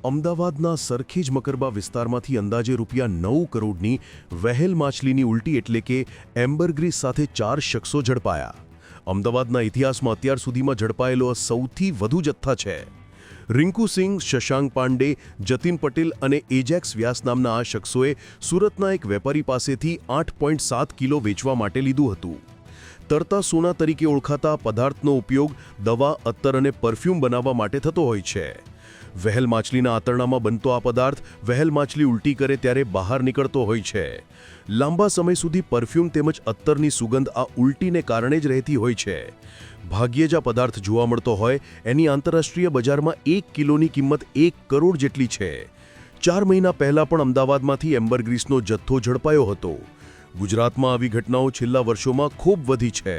અમદાવાદના સરખેજ મકરબા વિસ્તારમાંથી અંદાજે ₹9 કરોડની વ્હેલ માછલીની ઉલટી એટલે કે એમ્બરગ્રીસ સાથે 4 શખ્સો ઝડપાયા. અમદાવાદના ઇતિહાસમાં અત્યાર સુધીમાં ઝડપાયેલો આ સૌથી વધુ જથ્થા છે. રિંકુ સિંહ, શશાંક પાંડે, જતીન પટેલ અને એજેક્સ વ્યાસ નામના આ શખ્સોએ સુરતના એક વેપારી પાસેથી 8.7 કિલો વેચવા માટે લીધું હતું. તરતા સોના તરીકે ઓળખાતા પદાર્થનો ઉપયોગ દવા, અત્તર અને પરફ્યુમ બનાવવા માટે થતો હોય છે. વ્હેલ માછલીના આતરણામાં બનતો આ પદાર્થ વ્હેલ માછલી ઉલટી કરે ત્યારે બહાર નીકળતો હોય છે. લાંબા સમય સુધી પરફ્યુમ તેમજ અત્તરની સુગંધ આ ઉલટીને કારણે જ રહેતી હોય છે. ભાગ્યે જ આ પદાર્થ જોવા મળતો હોય. એની આંતરરાષ્ટ્રીય બજારમાં 1 કિલોની કિંમત 1 કરોડ જેટલી છે. 4 મહિના પહેલાં પણ અમદાવાદમાંથી એમ્બરગ્રીસનો જથ્થો ઝડપાયો હતો. ગુજરાતમાં આવી ઘટનાઓ છેલ્લા વર્ષોમાં ખૂબ વધી છે.